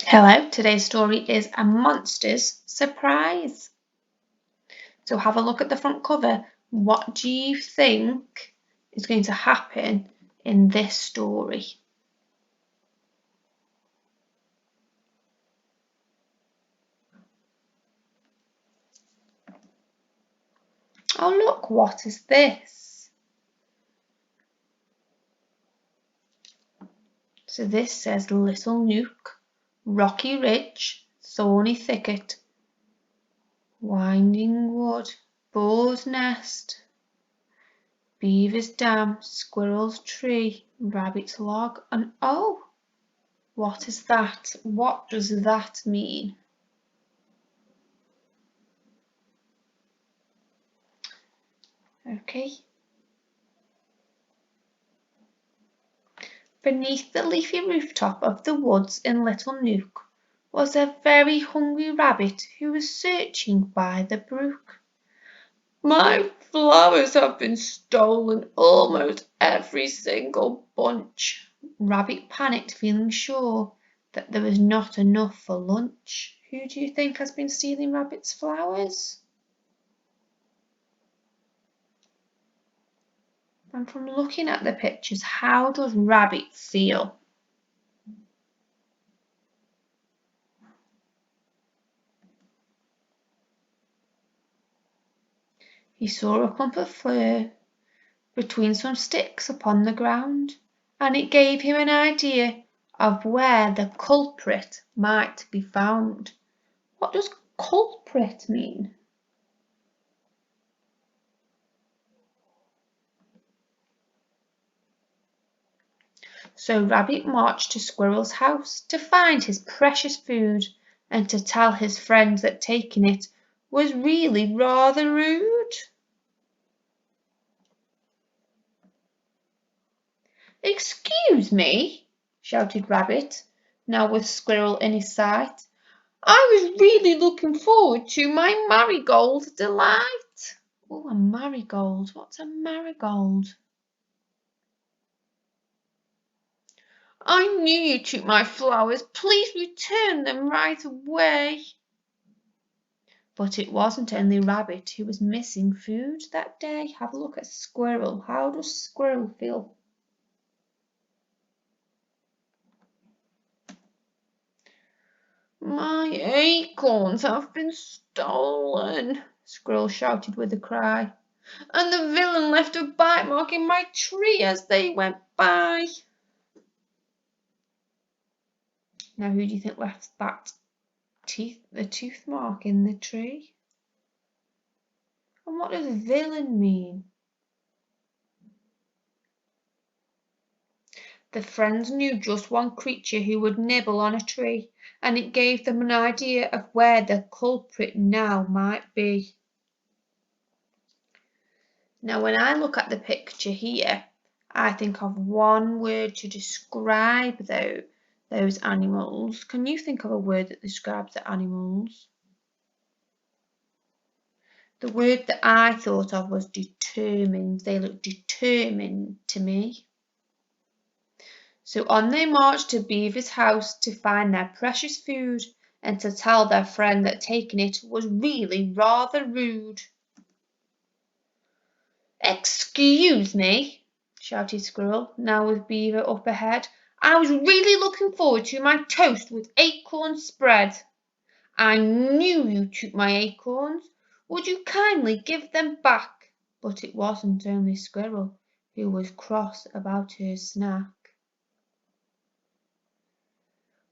Hello, today's story is A Monster's Surprise. So have a look at the front cover. What do you think is going to happen in this story? Oh look, what is this? So this says Little Nook, Rocky Ridge, Thorny Thicket, Winding Wood, Boar's Nest, Beaver's Dam, Squirrel's Tree, Rabbit's Log, and oh! What is that? What does that mean? Okay. Beneath the leafy rooftop of the woods in Little Nook was a very hungry rabbit who was searching by the brook. My flowers have been stolen, almost every single bunch. Rabbit panicked, feeling sure that there was not enough for lunch. Who do you think has been stealing Rabbit's flowers? And from looking at the pictures, how does Rabbit feel? He saw a clump of fur between some sticks upon the ground, and it gave him an idea of where the culprit might be found. What does culprit mean? So Rabbit marched to Squirrel's house to find his precious food and to tell his friend that taking it was really rather rude. Excuse me, shouted Rabbit, now with Squirrel in his sight. I was really looking forward to my marigold delight. Oh, a marigold. What's a marigold? I knew you took my flowers. Please return them right away. But it wasn't only Rabbit who was missing food that day. Have a look at Squirrel. How does Squirrel feel? My acorns have been stolen, Squirrel shouted with a cry. And the villain left a bite mark in my tree as they went by. Now who do you think left that the tooth mark in the tree? And what does villain mean? The friends knew just one creature who would nibble on a tree, and it gave them an idea of where the culprit now might be. Now when I look at the picture here, I think of one word to describe those animals. Can you think of a word that describes the animals? The word that I thought of was determined. They look determined to me. So on they marched to Beaver's house to find their precious food and to tell their friend that taking it was really rather rude. Excuse me, shouted Squirrel, now with Beaver up ahead. I was really looking forward to my toast with acorn spread. I knew you took my acorns. Would you kindly give them back? But it wasn't only Squirrel who was cross about her snack.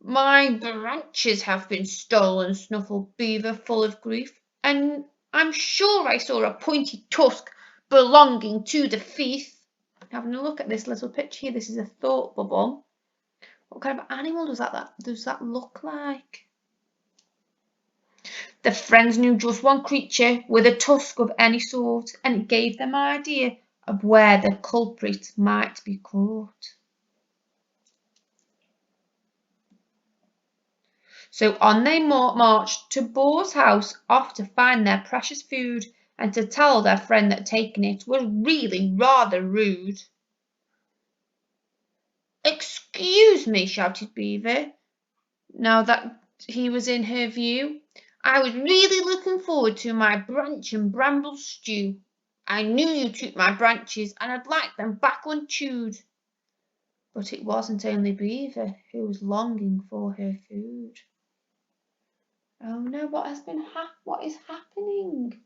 My branches have been stolen, snuffled Beaver, full of grief, and I'm sure I saw a pointy tusk belonging to the thief. Having a look at this little picture here, this is a thought bubble. What kind of animal does that look like? The friends knew just one creature with a tusk of any sort, and it gave them an idea of where the culprit might be caught. So on they marched to Boar's house, off to find their precious food and to tell their friend that taking it was really rather rude. Excuse me, shouted Beaver, now that he was in her view. I was really looking forward to my branch and bramble stew. I knew you took my branches and I'd like them back unchewed. But it wasn't only Beaver who was longing for her food. Oh no, what is happening?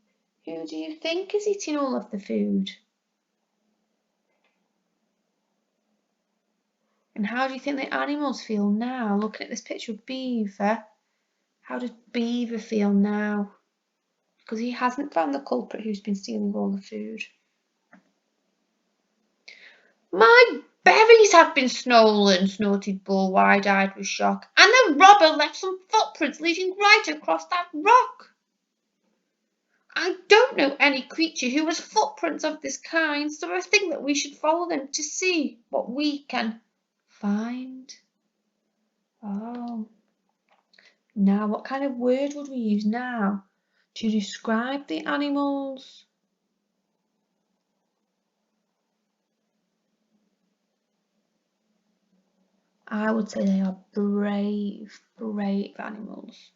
Who do you think is eating all of the food? And how do you think the animals feel now? Looking at this picture of Beaver, how does Beaver feel now? Because he hasn't found the culprit who's been stealing all the food. My berries have been stolen, snorted Bull, wide-eyed with shock, and the robber left some footprints leading right across that rock. I don't know any creature who has footprints of this kind, so I think that we should follow them to see what we can find. Oh. Now, what kind of word would we use now to describe the animals? I would say they are brave animals.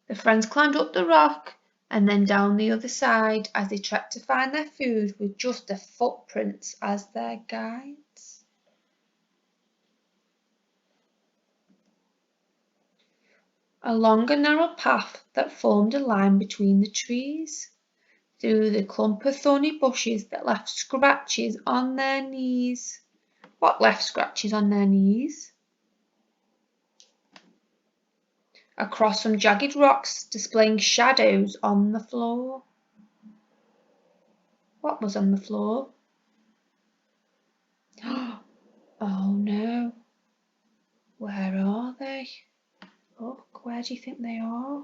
The friends climbed up the rock and then down the other side as they trekked to find their food with just the footprints as their guides. Along a narrow path that formed a line between the trees, through the clump of thorny bushes that left scratches on their knees. What left scratches on their knees? Across some jagged rocks, displaying shadows on the floor. What was on the floor? Oh no. Where are they? Look, where do you think they are?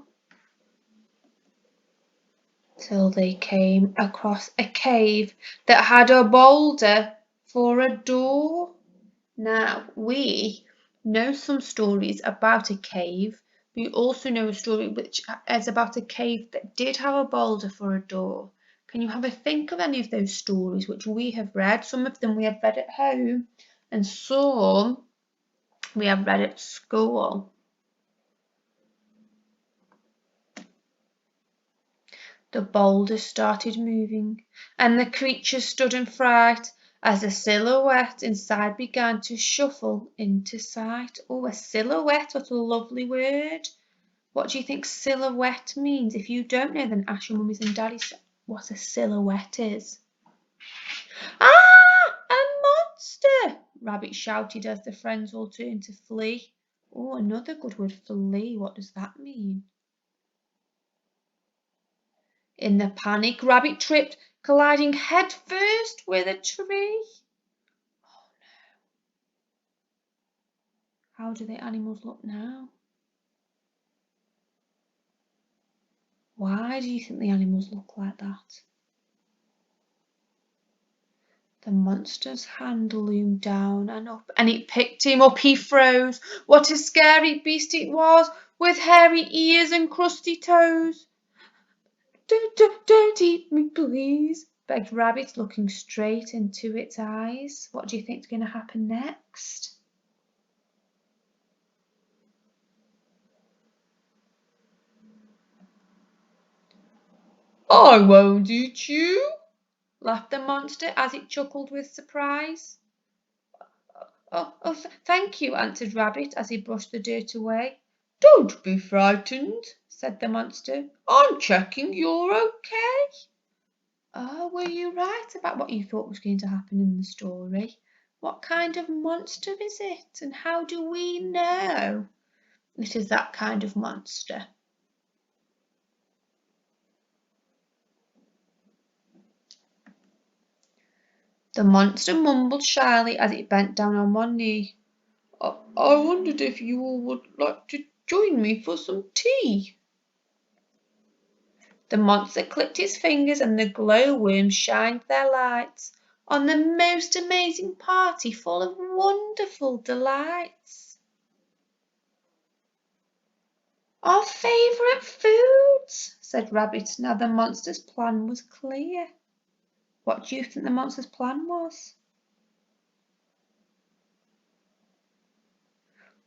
Till they came across a cave that had a boulder for a door. Now, we know some stories about a cave. We also know a story which is about a cave that did have a boulder for a door. Can you have a think of any of those stories which we have read? Some of them we have read at home and some we have read at school. The boulder started moving and the creature stood in fright as a silhouette inside began to shuffle into sight. Oh, a silhouette, what a lovely word. What do you think silhouette means? If you don't know, then ask your mummies and daddies what a silhouette is. Ah, a monster! Rabbit shouted as the friends all turned to flee. Oh, another good word, flee. What does that mean? In the panic, Rabbit tripped, colliding headfirst with a tree. Oh no. How do the animals look now? Why do you think the animals look like that? The monster's hand loomed down and up, and it picked him up. He froze. What a scary beast it was, with hairy ears and crusty toes. Don't eat me, please, begged Rabbit, looking straight into its eyes. What do you think's going to happen next? I won't eat you, laughed the monster as it chuckled with surprise. Thank you, answered Rabbit as he brushed the dirt away. Don't be frightened, said the monster. I'm checking you're okay. Oh, were you right about what you thought was going to happen in the story? What kind of monster is it, and how do we know it is that kind of monster? The monster mumbled shyly as it bent down on one knee. I wondered if you all would like to join me for some tea. The monster clicked his fingers and the glowworms shined their lights on the most amazing party full of wonderful delights. Our favourite foods, said Rabbit. Now the monster's plan was clear. What do you think the monster's plan was?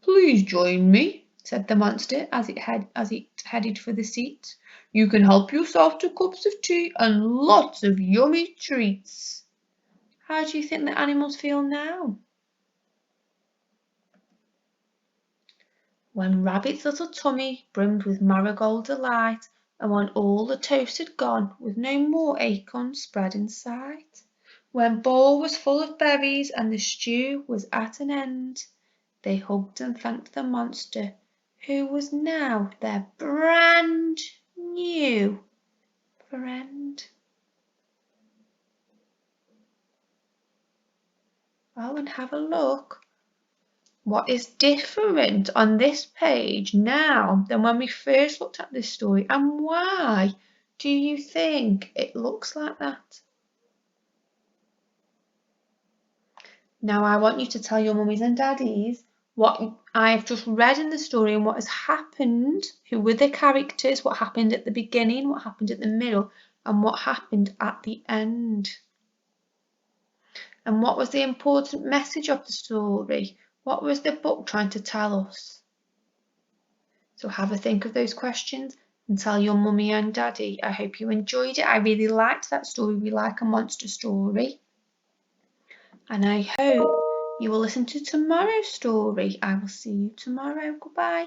Please join me, said the monster as it headed for the seat. You can help yourself to cups of tea and lots of yummy treats. How do you think the animals feel now? When Rabbit's little tummy brimmed with marigold delight, and when all the toast had gone, with no more acorns spread in sight, when bowl was full of berries and the stew was at an end, they hugged and thanked the monster, who was now their brand new friend. Oh, and have a look. What is different on this page now than when we first looked at this story, and why do you think it looks like that? Now I want you to tell your mummies and daddies what I've just read in the story and what has happened, who were the characters, what happened at the beginning, what happened at the middle, and what happened at the end. And what was the important message of the story? What was the book trying to tell us? So have a think of those questions and tell your mummy and daddy. I hope you enjoyed it. I really liked that story. We like a monster story. And I hope you will listen to tomorrow's story. I will see you tomorrow. Goodbye.